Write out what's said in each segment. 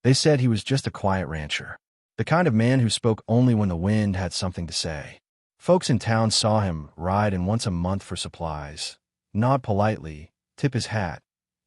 They said he was just a quiet rancher, the kind of man who spoke only when the wind had something to say. Folks in town saw him ride in once a month for supplies, nod politely, tip his hat,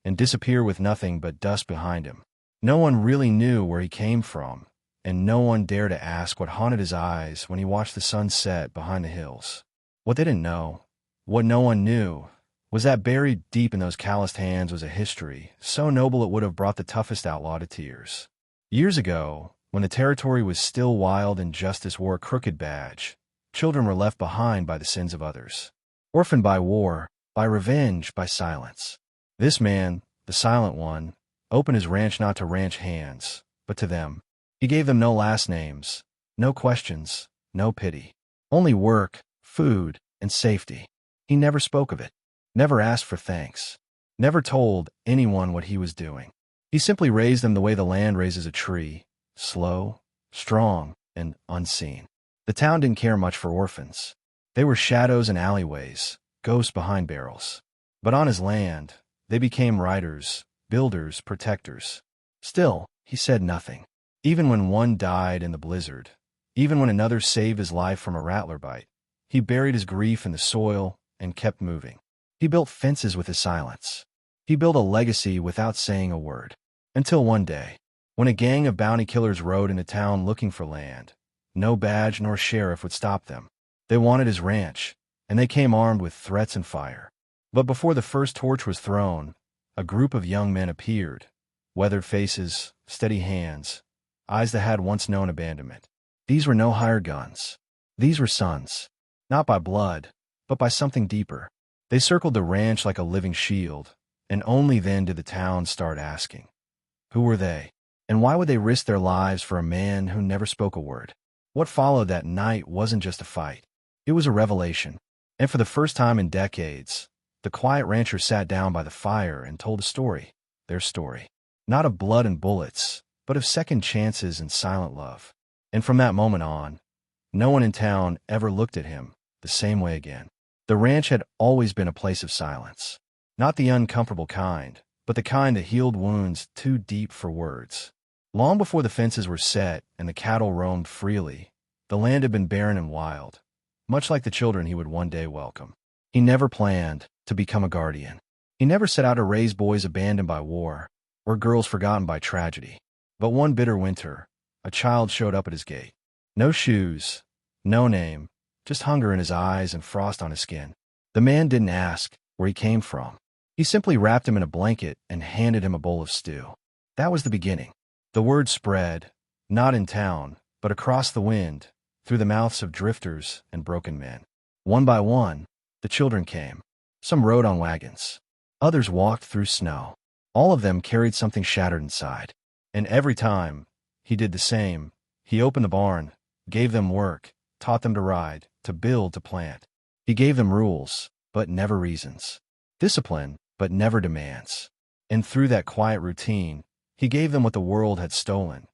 and disappear with nothing but dust behind him. No one really knew where he came from, and no one dared to ask what haunted his eyes when he watched the sun set behind the hills. What they didn't know, what no one knew, was that buried deep in those calloused hands was a history so noble it would have brought the toughest outlaw to tears. Years ago, when the territory was still wild and justice wore a crooked badge, children were left behind by the sins of others. Orphaned by war, by revenge, by silence. This man, the silent one, opened his ranch not to ranch hands, but to them. He gave them no last names, no questions, no pity. Only work, food, and safety. He never spoke of it, never asked for thanks, never told anyone what he was doing. He simply raised them the way the land raises a tree, slow, strong, and unseen. The town didn't care much for orphans. They were shadows in alleyways, ghosts behind barrels. But on his land, they became riders, builders, protectors. Still, he said nothing. Even when one died in the blizzard, even when another saved his life from a rattler bite, he buried his grief in the soil and kept moving. He built fences with his silence. He built a legacy without saying a word. Until one day, when a gang of bounty killers rode into town looking for land, no badge nor sheriff would stop them. They wanted his ranch, and they came armed with threats and fire. But before the first torch was thrown, a group of young men appeared, weathered faces, steady hands, eyes that had once known abandonment. These were no hired guns. These were sons, not by blood, but by something deeper. They circled the ranch like a living shield, and only then did the town start asking, who were they, and why would they risk their lives for a man who never spoke a word? What followed that night wasn't just a fight. It was a revelation, and for the first time in decades, the quiet rancher sat down by the fire and told a story, their story. Not of blood and bullets, but of second chances and silent love. And from that moment on, no one in town ever looked at him the same way again. The ranch had always been a place of silence. Not the uncomfortable kind, but the kind that healed wounds too deep for words. Long before the fences were set and the cattle roamed freely, the land had been barren and wild, much like the children he would one day welcome. He never planned to become a guardian. He never set out to raise boys abandoned by war or girls forgotten by tragedy. But one bitter winter, a child showed up at his gate. No shoes, no name, just hunger in his eyes and frost on his skin. The man didn't ask where he came from. He simply wrapped him in a blanket and handed him a bowl of stew. That was the beginning. The word spread, not in town, but across the wind, through the mouths of drifters and broken men. One by one, the children came. Some rode on wagons. Others walked through snow. All of them carried something shattered inside. And every time, he did the same. He opened the barn, gave them work, taught them to ride, to build, to plant. He gave them rules, but never reasons. Discipline, but never demands. And through that quiet routine, he gave them what the world had stolen,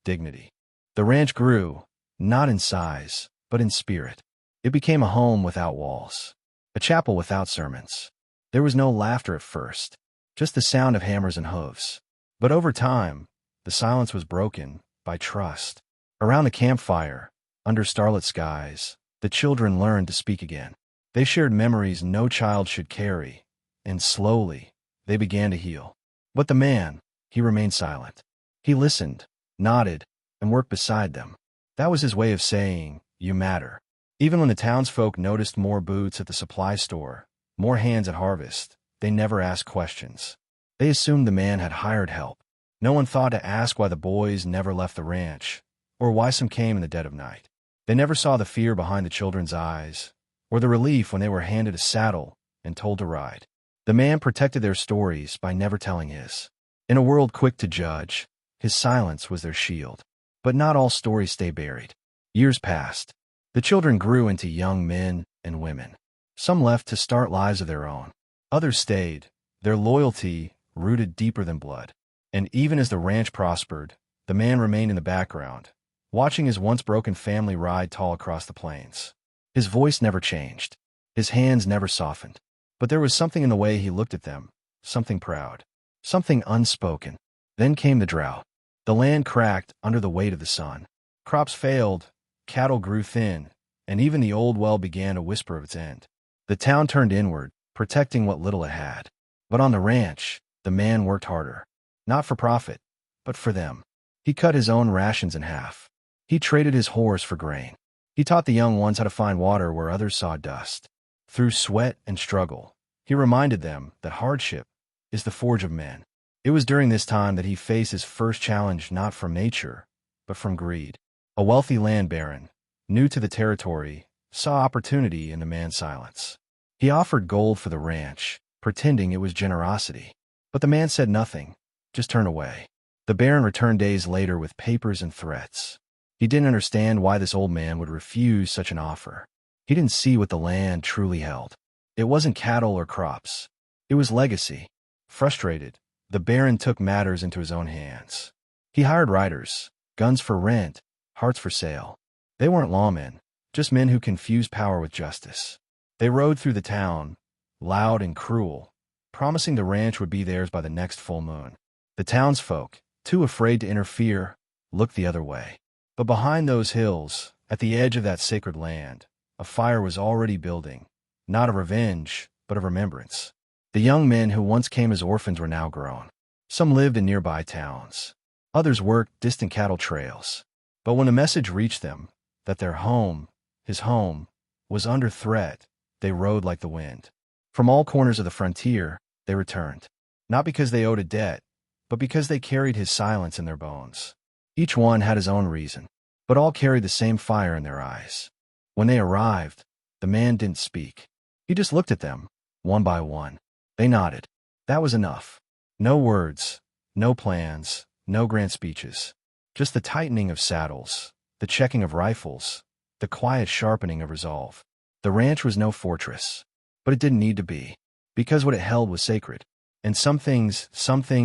dignity. The ranch grew, not in size, but in spirit. It became a home without walls, a chapel without sermons. There was no laughter at first, just the sound of hammers and hooves. But over time, the silence was broken by trust. Around the campfire, under starlit skies, the children learned to speak again. They shared memories no child should carry, and slowly, they began to heal. But the man, he remained silent. He listened, nodded, and worked beside them. That was his way of saying, "You matter." Even when the townsfolk noticed more boots at the supply store, more hands at harvest, they never asked questions. They assumed the man had hired help. No one thought to ask why the boys never left the ranch, or why some came in the dead of night. They never saw the fear behind the children's eyes, or the relief when they were handed a saddle and told to ride. The man protected their stories by never telling his. In a world quick to judge, his silence was their shield. But not all stories stay buried. Years passed. The children grew into young men and women. Some left to start lives of their own. Others stayed, their loyalty rooted deeper than blood. And even as the ranch prospered, the man remained in the background, watching his once broken family ride tall across the plains. His voice never changed. His hands never softened. But there was something in the way he looked at them, something proud, something unspoken. Then came the drought. The land cracked under the weight of the sun. Crops failed, cattle grew thin, and even the old well began to whisper of its end. The town turned inward, protecting what little it had. But on the ranch, the man worked harder. Not for profit, but for them. He cut his own rations in half. He traded his horse for grain. He taught the young ones how to find water where others saw dust. Through sweat and struggle, he reminded them that hardship is the forge of men. It was during this time that he faced his first challenge, not from nature, but from greed. A wealthy land baron, new to the territory, saw opportunity in the man's silence. He offered gold for the ranch, pretending it was generosity. But the man said nothing, just turned away. The baron returned days later with papers and threats. He didn't understand why this old man would refuse such an offer. He didn't see what the land truly held. It wasn't cattle or crops. It was legacy. Frustrated, the baron took matters into his own hands. He hired riders, guns for rent, hearts for sale. They weren't lawmen, just men who confused power with justice. They rode through the town, loud and cruel, promising the ranch would be theirs by the next full moon. The townsfolk, too afraid to interfere, looked the other way. But behind those hills, at the edge of that sacred land, a fire was already building, not of revenge, but of remembrance. The young men who once came as orphans were now grown. Some lived in nearby towns. Others worked distant cattle trails. But when the message reached them that their home, his home, was under threat, they rode like the wind. From all corners of the frontier, they returned. Not because they owed a debt, but because they carried his silence in their bones. Each one had his own reason, but all carried the same fire in their eyes. When they arrived, the man didn't speak. He just looked at them, one by one. They nodded. That was enough. No words, no plans, no grand speeches. Just the tightening of saddles, the checking of rifles, the quiet sharpening of resolve. The ranch was no fortress, but it didn't need to be, because what it held was sacred. And some things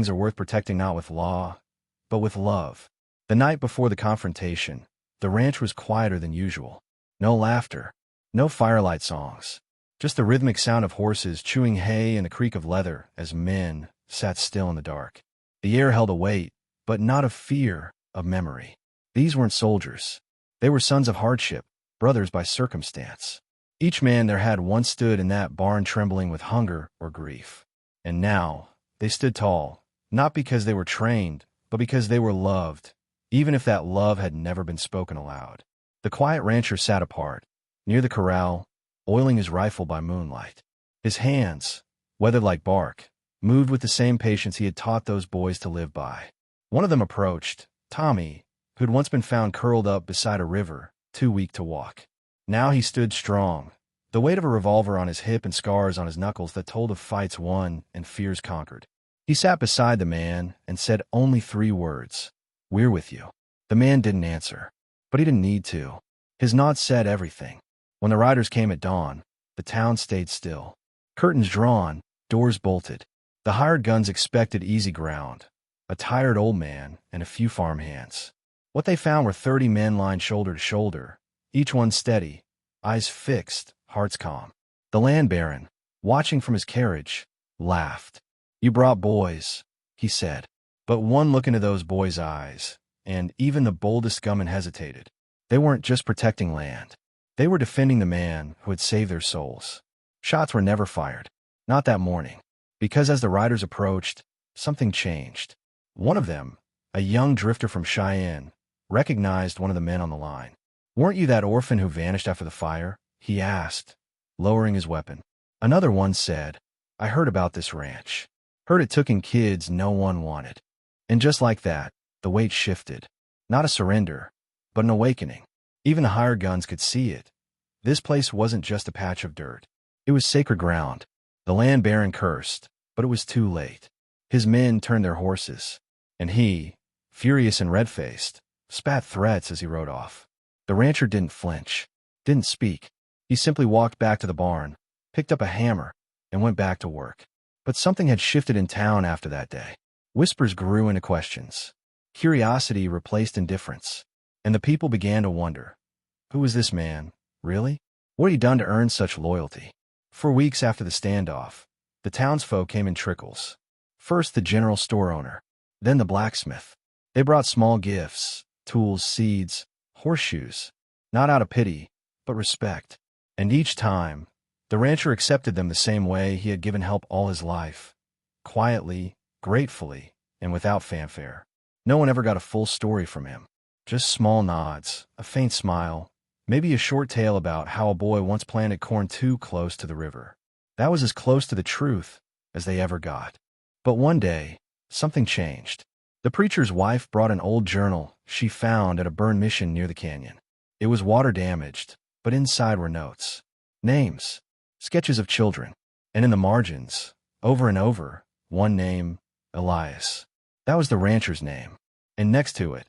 are worth protecting not with law, but with love. The night before the confrontation, the ranch was quieter than usual. No laughter, no firelight songs, just the rhythmic sound of horses chewing hay and the creak of leather as men sat still in the dark. The air held a weight, but not of fear, of memory. These weren't soldiers. They were sons of hardship, brothers by circumstance. Each man there had once stood in that barn trembling with hunger or grief. And now, they stood tall, not because they were trained, but because they were loved, even if that love had never been spoken aloud. The quiet rancher sat apart, near the corral, oiling his rifle by moonlight. His hands, weathered like bark, moved with the same patience he had taught those boys to live by. One of them approached, Tommy, who had once been found curled up beside a river, too weak to walk. Now he stood strong, the weight of a revolver on his hip and scars on his knuckles that told of fights won and fears conquered. He sat beside the man and said only 3 words, "We're with you." The man didn't answer, but he didn't need to. His nod said everything. When the riders came at dawn, the town stayed still. Curtains drawn, doors bolted. The hired guns expected easy ground, a tired old man and a few farm hands. What they found were 30 men lying shoulder to shoulder, each one steady, eyes fixed, hearts calm. The land baron, watching from his carriage, laughed. "You brought boys," he said. But one look into those boys' eyes, and even the boldest gunman hesitated. They weren't just protecting land. They were defending the man who had saved their souls. Shots were never fired. Not that morning. Because as the riders approached, something changed. One of them, a young drifter from Cheyenne, recognized one of the men on the line. "Weren't you that orphan who vanished after the fire?" he asked, lowering his weapon. Another one said, "I heard about this ranch. Heard it took in kids no one wanted." And just like that, the weight shifted. Not a surrender, but an awakening. Even the hired guns could see it. This place wasn't just a patch of dirt. It was sacred ground. The land baron cursed, but it was too late. His men turned their horses, and he, furious and red-faced, spat threats as he rode off. The rancher didn't flinch, didn't speak. He simply walked back to the barn, picked up a hammer, and went back to work. But something had shifted in town after that day. Whispers grew into questions. Curiosity replaced indifference. And the people began to wonder, who was this man, really? What had he done to earn such loyalty? For weeks after the standoff, the townsfolk came in trickles. First the general store owner, then the blacksmith, They brought small gifts, tools, seeds, horseshoes, not out of pity, but respect. And each time, the rancher accepted them the same way he had given help all his life, quietly, gratefully, and without fanfare. No one ever got a full story from him. Just small nods, a faint smile, maybe a short tale about how a boy once planted corn too close to the river. That was as close to the truth as they ever got. But one day, something changed. The preacher's wife brought an old journal she found at a burned mission near the canyon. It was water-damaged, but inside were notes, names, sketches of children, and in the margins, over and over, one name, Elias. That was the rancher's name. And next to it,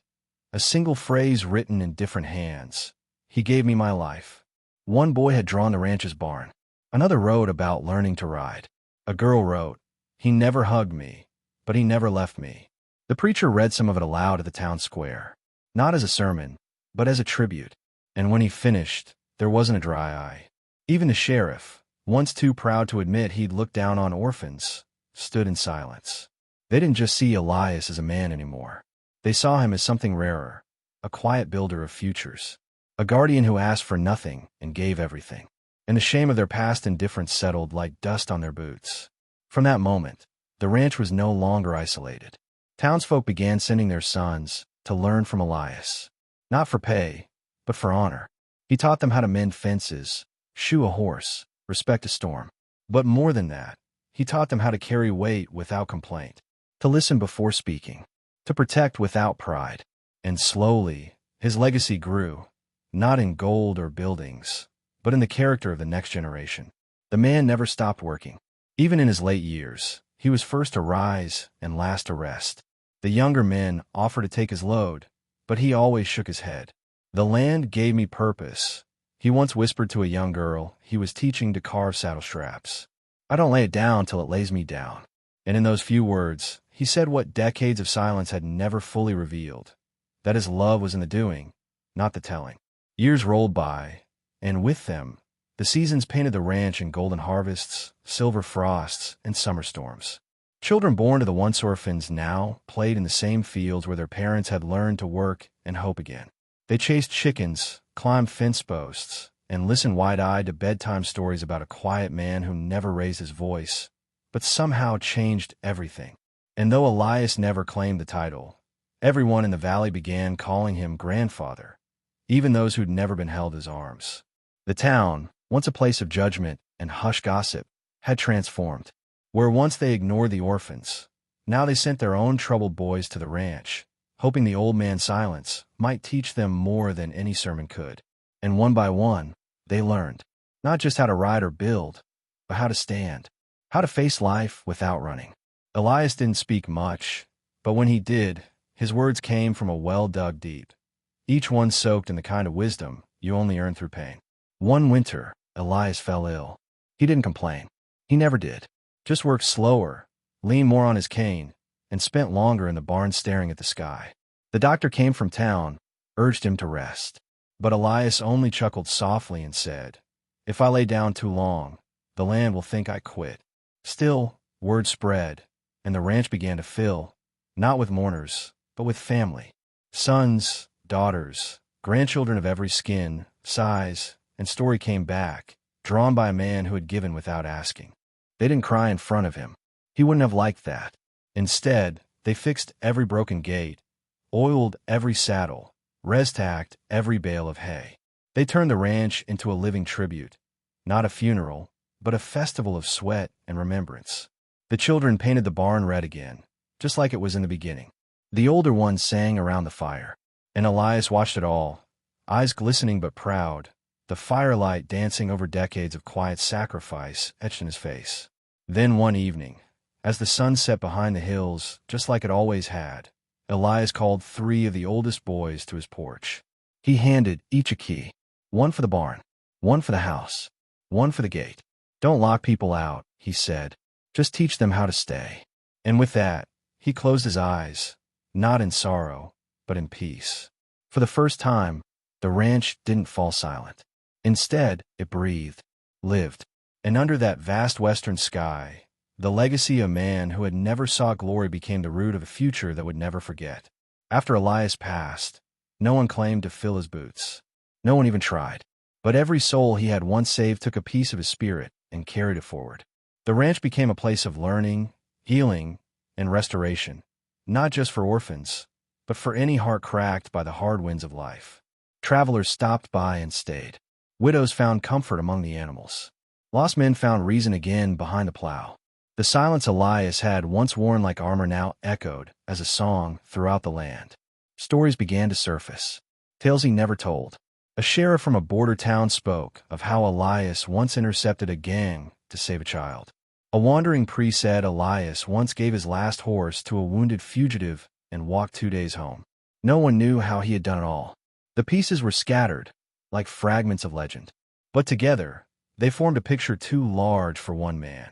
a single phrase written in different hands. He gave me my life. One boy had drawn the ranch's barn. Another wrote about learning to ride. A girl wrote, he never hugged me, but he never left me. The preacher read some of it aloud at the town square, not as a sermon, but as a tribute. And when he finished, there wasn't a dry eye. Even the sheriff, once too proud to admit he'd looked down on orphans, stood in silence. They didn't just see Elias as a man anymore. They saw him as something rarer, a quiet builder of futures, a guardian who asked for nothing and gave everything. And the shame of their past indifference settled like dust on their boots. From that moment, the ranch was no longer isolated. Townsfolk began sending their sons to learn from Elias, not for pay, but for honor. He taught them how to mend fences, shoe a horse, respect a storm. But more than that, he taught them how to carry weight without complaint, to listen before speaking, to protect without pride. And slowly, his legacy grew, not in gold or buildings, but in the character of the next generation. The man never stopped working. Even in his late years, he was first to rise and last to rest. The younger men offered to take his load, but he always shook his head. The land gave me purpose, he once whispered to a young girl he was teaching to carve saddle straps. I don't lay it down till it lays me down. And in those few words, he said what decades of silence had never fully revealed, that his love was in the doing, not the telling. Years rolled by, and with them, the seasons painted the ranch in golden harvests, silver frosts, and summer storms. Children born to the once orphans now played in the same fields where their parents had learned to work and hope again. They chased chickens, climbed fence posts, and listened wide-eyed to bedtime stories about a quiet man who never raised his voice, but somehow changed everything. And though Elias never claimed the title, everyone in the valley began calling him grandfather, even those who'd never been held his arms. The town, once a place of judgment and hush gossip, had transformed. Where once they ignored the orphans, now they sent their own troubled boys to the ranch, hoping the old man's silence might teach them more than any sermon could. And one by one, they learned, not just how to ride or build, but how to stand, how to face life without running. Elias didn't speak much, but when he did, his words came from a well dug deep, each one soaked in the kind of wisdom you only earn through pain. One winter, Elias fell ill. He didn't complain. He never did. Just worked slower, leaned more on his cane, and spent longer in the barn staring at the sky. The doctor came from town, urged him to rest. But Elias only chuckled softly and said, "If I lay down too long, the land will think I quit." Still, word spread, and the ranch began to fill, not with mourners, but with family. Sons, daughters, grandchildren of every skin, size, and story came back, drawn by a man who had given without asking. They didn't cry in front of him. He wouldn't have liked that. Instead, they fixed every broken gate, oiled every saddle, res-tacked every bale of hay. They turned the ranch into a living tribute, not a funeral, but a festival of sweat and remembrance. The children painted the barn red again, just like it was in the beginning. The older ones sang around the fire, and Elias watched it all, eyes glistening but proud, the firelight dancing over decades of quiet sacrifice etched in his face. Then one evening, as the sun set behind the hills, just like it always had, Elias called 3 of the oldest boys to his porch. He handed each a key, one for the barn, one for the house, one for the gate. "Don't lock people out," he said. "Just teach them how to stay." And with that, he closed his eyes, not in sorrow, but in peace. For the first time, the ranch didn't fall silent. Instead, it breathed, lived. And under that vast western sky, the legacy of a man who had never sought glory became the root of a future that would never forget. After Elias passed, no one claimed to fill his boots. No one even tried. But every soul he had once saved took a piece of his spirit and carried it forward. The ranch became a place of learning, healing, and restoration, not just for orphans, but for any heart cracked by the hard winds of life. Travelers stopped by and stayed. Widows found comfort among the animals. Lost men found reason again behind the plow. The silence Elias had once worn like armor now echoed as a song throughout the land. Stories began to surface, tales he never told. A sheriff from a border town spoke of how Elias once intercepted a gang to save a child. A wandering priest said Elias once gave his last horse to a wounded fugitive and walked 2 days home. No one knew how he had done it all. The pieces were scattered, like fragments of legend. But together, they formed a picture too large for one man,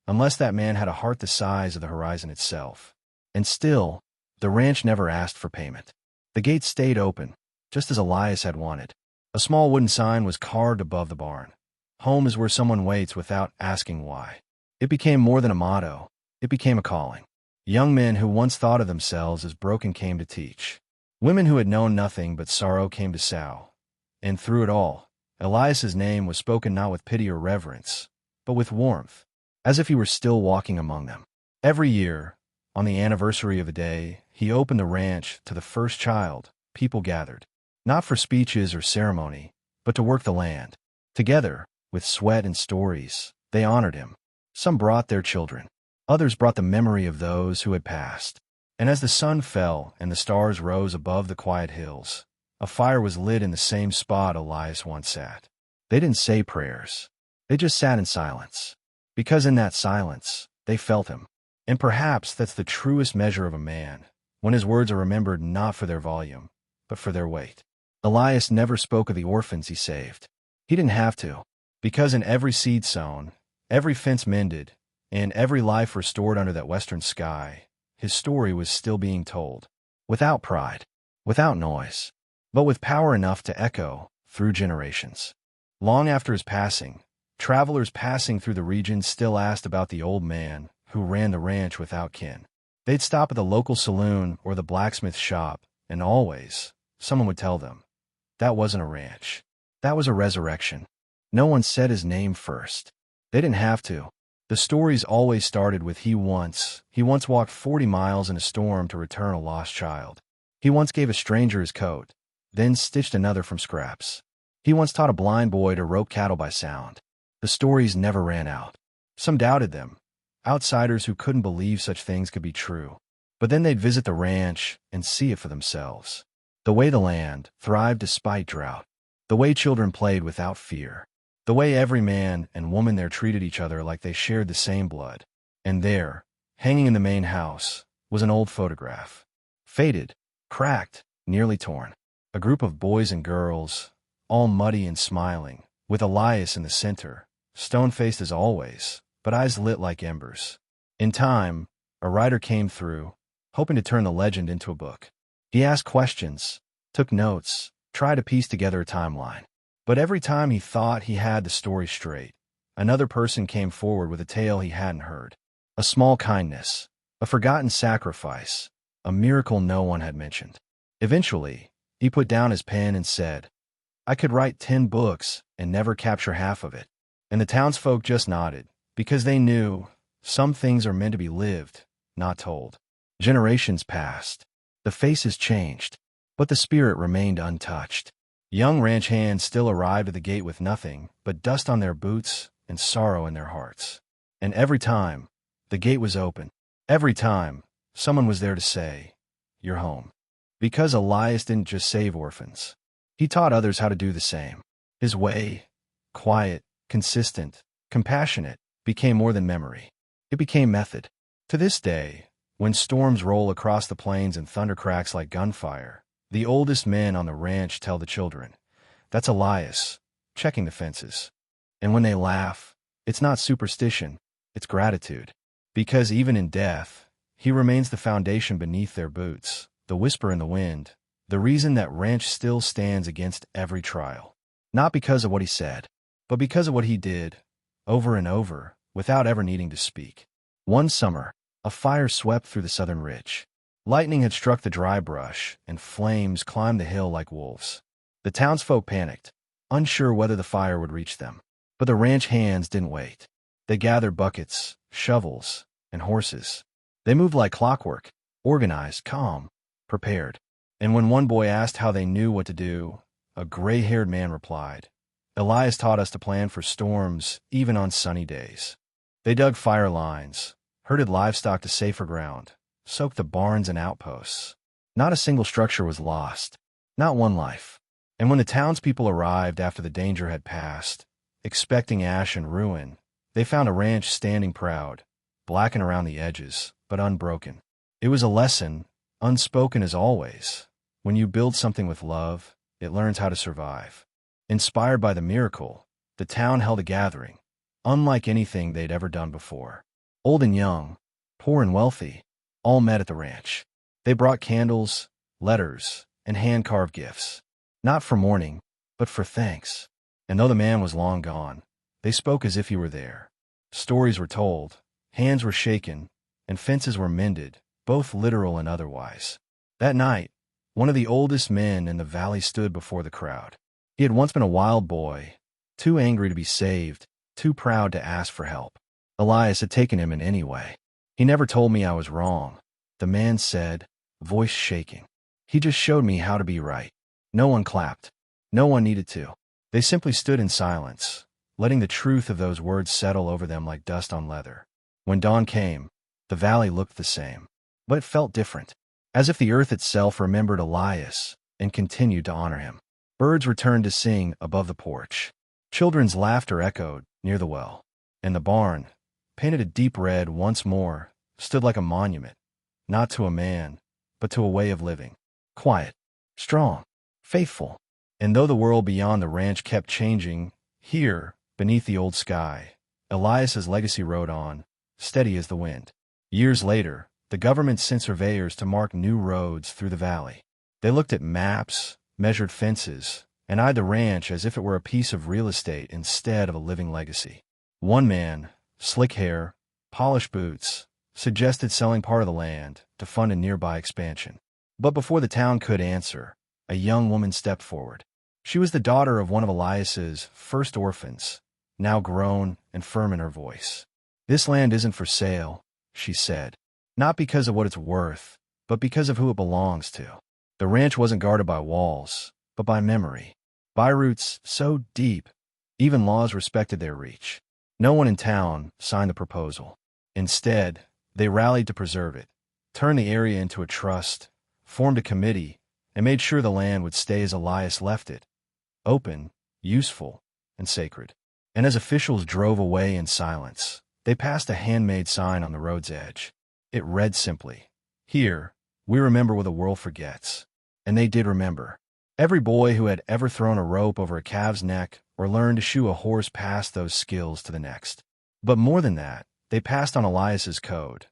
unless that man had a heart the size of the horizon itself. And still, the ranch never asked for payment. The gates stayed open, just as Elias had wanted. A small wooden sign was carved above the barn. Home is where someone waits without asking why. It became more than a motto. It became a calling. Young men who once thought of themselves as broken came to teach. Women who had known nothing but sorrow came to sow. And through it all, Elias's name was spoken not with pity or reverence, but with warmth, as if he were still walking among them. Every year, on the anniversary of the day, he opened the ranch to the first child. People gathered, not for speeches or ceremony, but to work the land. Together, with sweat and stories, they honored him. Some brought their children. Others brought the memory of those who had passed. And as the sun fell and the stars rose above the quiet hills, a fire was lit in the same spot Elias once sat. They didn't say prayers. They just sat in silence. Because in that silence, they felt him. And perhaps that's the truest measure of a man, when his words are remembered not for their volume, but for their weight. Elias never spoke of the orphans he saved. He didn't have to, because in every seed sown, every fence mended, and every life restored under that western sky, his story was still being told, without pride, without noise, but with power enough to echo through generations. Long after his passing, travelers passing through the region still asked about the old man who ran the ranch without kin. They'd stop at the local saloon or the blacksmith shop, and always, someone would tell them, that wasn't a ranch. That was a resurrection. No one said his name first. They didn't have to. The stories always started with he once walked 40 miles in a storm to return a lost child. He once gave a stranger his coat, then stitched another from scraps. He once taught a blind boy to rope cattle by sound. The stories never ran out. Some doubted them, outsiders who couldn't believe such things could be true. But then they'd visit the ranch and see it for themselves. The way the land thrived despite drought. The way children played without fear. The way every man and woman there treated each other like they shared the same blood. And there, hanging in the main house, was an old photograph. Faded, cracked, nearly torn. A group of boys and girls, all muddy and smiling, with Elias in the center, stone-faced as always, but eyes lit like embers. In time, a writer came through, hoping to turn the legend into a book. He asked questions, took notes, tried to piece together a timeline. But every time he thought he had the story straight, another person came forward with a tale he hadn't heard. A small kindness, a forgotten sacrifice, a miracle no one had mentioned. Eventually, he put down his pen and said, I could write 10 books and never capture half of it. And the townsfolk just nodded, because they knew some things are meant to be lived, not told. Generations passed. The faces changed, but the spirit remained untouched. Young ranch hands still arrived at the gate with nothing but dust on their boots and sorrow in their hearts. And every time, the gate was open. Every time, someone was there to say, you're home. Because Elias didn't just save orphans. He taught others how to do the same. His way, quiet, consistent, compassionate, became more than memory. It became method. To this day, when storms roll across the plains and thunder cracks like gunfire, the oldest men on the ranch tell the children, that's Elias, checking the fences. And when they laugh, it's not superstition, it's gratitude. Because even in death, he remains the foundation beneath their boots, the whisper in the wind, the reason that ranch still stands against every trial. Not because of what he said, but because of what he did, over and over, without ever needing to speak. One summer, a fire swept through the southern ridge. Lightning had struck the dry brush, and flames climbed the hill like wolves. The townsfolk panicked, unsure whether the fire would reach them. But the ranch hands didn't wait. They gathered buckets, shovels, and horses. They moved like clockwork, organized, calm, prepared. And when one boy asked how they knew what to do, a gray-haired man replied, "Elias taught us to plan for storms, even on sunny days." They dug fire lines, herded livestock to safer ground, soaked the barns and outposts. Not a single structure was lost, not one life. And when the townspeople arrived after the danger had passed, expecting ash and ruin, they found a ranch standing proud, blackened around the edges, but unbroken. It was a lesson, unspoken as always. When you build something with love, it learns how to survive. Inspired by the miracle, the town held a gathering, unlike anything they'd ever done before. Old and young, poor and wealthy, all met at the ranch. They brought candles, letters, and hand-carved gifts, not for mourning, but for thanks. And though the man was long gone, they spoke as if he were there. Stories were told, hands were shaken, and fences were mended, both literal and otherwise. That night, one of the oldest men in the valley stood before the crowd. He had once been a wild boy, too angry to be saved, too proud to ask for help. Elias had taken him in any way. "He never told me I was wrong," the man said, voice shaking. "He just showed me how to be right." No one clapped. No one needed to. They simply stood in silence, letting the truth of those words settle over them like dust on leather. When dawn came, the valley looked the same, but it felt different, as if the earth itself remembered Elias and continued to honor him. Birds returned to sing above the porch. Children's laughter echoed near the well, and the barn, painted a deep red once more, stood like a monument, not to a man, but to a way of living. Quiet, strong, faithful. And though the world beyond the ranch kept changing, here, beneath the old sky, Elias's legacy rode on, steady as the wind. Years later, the government sent surveyors to mark new roads through the valley. They looked at maps, measured fences, and eyed the ranch as if it were a piece of real estate instead of a living legacy. One man, slick hair, polished boots, suggested selling part of the land to fund a nearby expansion. But before the town could answer, a young woman stepped forward. She was the daughter of one of Elias's first orphans, now grown and firm in her voice. "This land isn't for sale," she said, "not because of what it's worth, but because of who it belongs to." The ranch wasn't guarded by walls, but by memory, by roots so deep, even laws respected their reach. No one in town signed the proposal. Instead, they rallied to preserve it, turned the area into a trust, formed a committee, and made sure the land would stay as Elias left it, open, useful, and sacred. And as officials drove away in silence, they passed a handmade sign on the road's edge. It read simply, "Here, we remember what the world forgets." And they did remember. Every boy who had ever thrown a rope over a calf's neck or learned to shoe a horse passed those skills to the next. But more than that, they passed on Elias's code.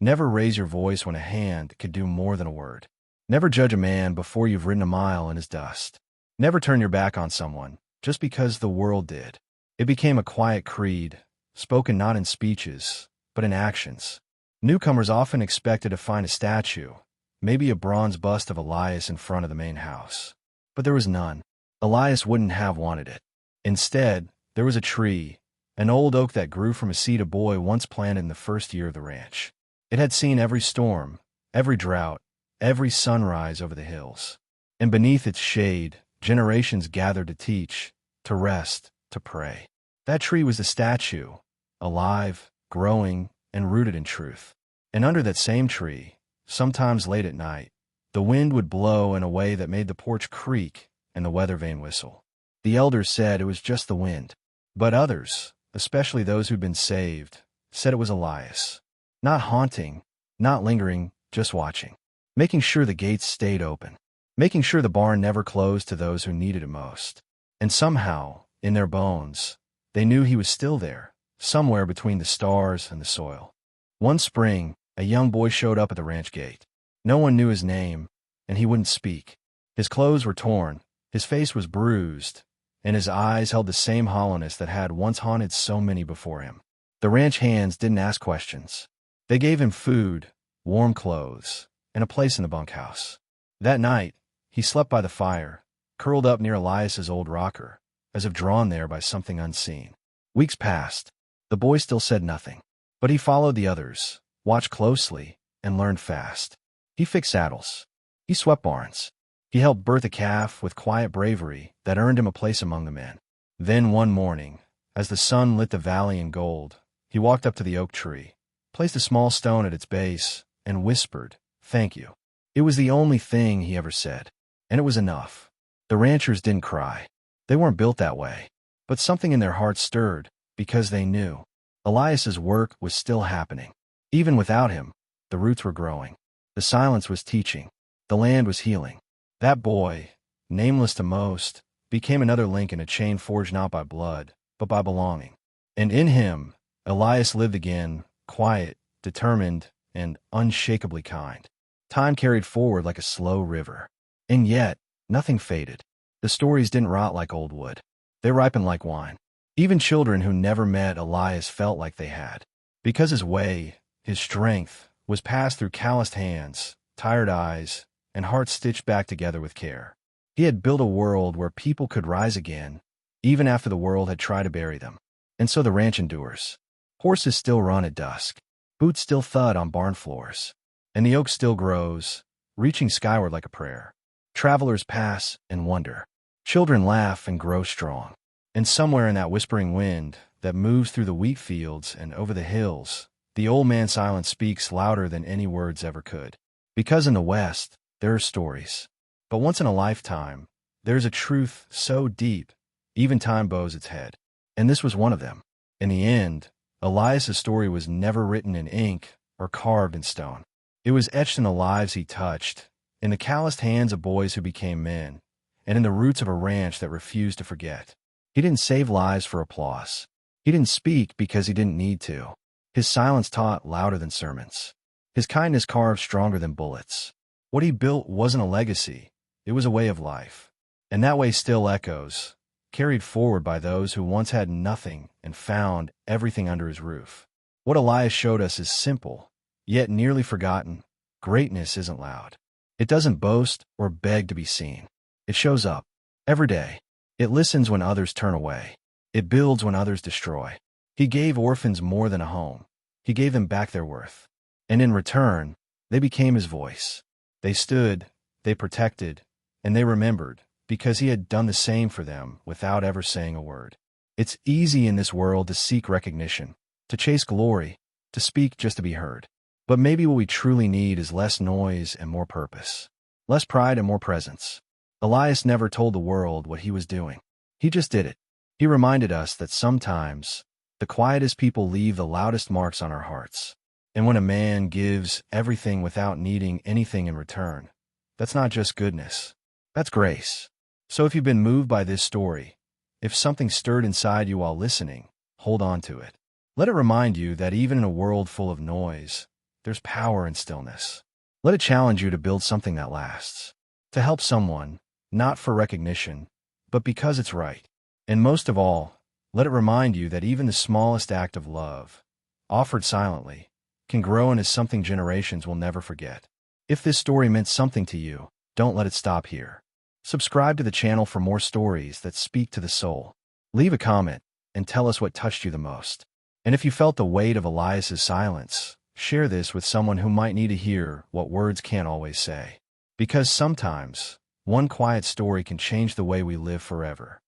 Never raise your voice when a hand could do more than a word. Never judge a man before you've ridden a mile in his dust. Never turn your back on someone just because the world did. It became a quiet creed, spoken not in speeches, but in actions. Newcomers often expected to find a statue, maybe a bronze bust of Elias in front of the main house. But there was none. Elias wouldn't have wanted it. Instead, there was a tree, an old oak that grew from a seed a boy once planted in the first year of the ranch. It had seen every storm, every drought, every sunrise over the hills. And beneath its shade, generations gathered to teach, to rest, to pray. That tree was the statue, alive, growing, and rooted in truth. And under that same tree, sometimes late at night, the wind would blow in a way that made the porch creak and the weather vane whistle. The elders said it was just the wind. But others, especially those who'd been saved, said it was Elias. Not haunting, not lingering, just watching. Making sure the gates stayed open. Making sure the barn never closed to those who needed it most. And somehow, in their bones, they knew he was still there, somewhere between the stars and the soil. One spring, a young boy showed up at the ranch gate. No one knew his name, and he wouldn't speak. His clothes were torn, his face was bruised, and his eyes held the same hollowness that had once haunted so many before him. The ranch hands didn't ask questions. They gave him food, warm clothes, and a place in the bunkhouse. That night, he slept by the fire, curled up near Elias's old rocker, as if drawn there by something unseen. Weeks passed. The boy still said nothing. But he followed the others, watched closely, and learned fast. He fixed saddles. He swept barns. He helped birth a calf with quiet bravery that earned him a place among the men. Then one morning, as the sun lit the valley in gold, he walked up to the oak tree, placed a small stone at its base, and whispered, "Thank you." It was the only thing he ever said, and it was enough. The ranchers didn't cry. They weren't built that way. But something in their hearts stirred, because they knew Elias's work was still happening. Even without him, the roots were growing. The silence was teaching. The land was healing. That boy, nameless to most, became another link in a chain forged not by blood, but by belonging. And in him, Elias lived again, quiet, determined, and unshakably kind. Time carried forward like a slow river. And yet, nothing faded. The stories didn't rot like old wood. They ripened like wine. Even children who never met Elias felt like they had. Because his way, his strength, was passed through calloused hands, tired eyes, and hearts stitched back together with care. He had built a world where people could rise again, even after the world had tried to bury them. And so the ranch endures. Horses still run at dusk. Boots still thud on barn floors. And the oak still grows, reaching skyward like a prayer. Travelers pass and wonder. Children laugh and grow strong. And somewhere in that whispering wind that moves through the wheat fields and over the hills, the old man's silence speaks louder than any words ever could. Because in the West, there are stories. But once in a lifetime, there's a truth so deep, even time bows its head. And this was one of them. In the end, Elias's story was never written in ink or carved in stone. It was etched in the lives he touched, in the calloused hands of boys who became men, and in the roots of a ranch that refused to forget. He didn't save lives for applause. He didn't speak because he didn't need to. His silence taught louder than sermons. His kindness carved stronger than bullets. What he built wasn't a legacy. It was a way of life. And that way still echoes, carried forward by those who once had nothing and found everything under his roof. What Elias showed us is simple, yet nearly forgotten. Greatness isn't loud. It doesn't boast or beg to be seen. It shows up every day. It listens when others turn away. It builds when others destroy. He gave orphans more than a home. He gave them back their worth. And in return, they became his voice. They stood, they protected, and they remembered, because he had done the same for them without ever saying a word. It's easy in this world to seek recognition, to chase glory, to speak just to be heard. But maybe what we truly need is less noise and more purpose. Less pride and more presence. Elias never told the world what he was doing. He just did it. He reminded us that sometimes the quietest people leave the loudest marks on our hearts. And when a man gives everything without needing anything in return, that's not just goodness. That's grace. So if you've been moved by this story, if something stirred inside you while listening, hold on to it. Let it remind you that even in a world full of noise, there's power in stillness. Let it challenge you to build something that lasts. To help someone, not for recognition, but because it's right. And most of all, let it remind you that even the smallest act of love, offered silently, can grow into something generations will never forget. If this story meant something to you, don't let it stop here. Subscribe to the channel for more stories that speak to the soul. Leave a comment and tell us what touched you the most. And if you felt the weight of Elias's silence, share this with someone who might need to hear what words can't always say. Because sometimes, one quiet story can change the way we live forever.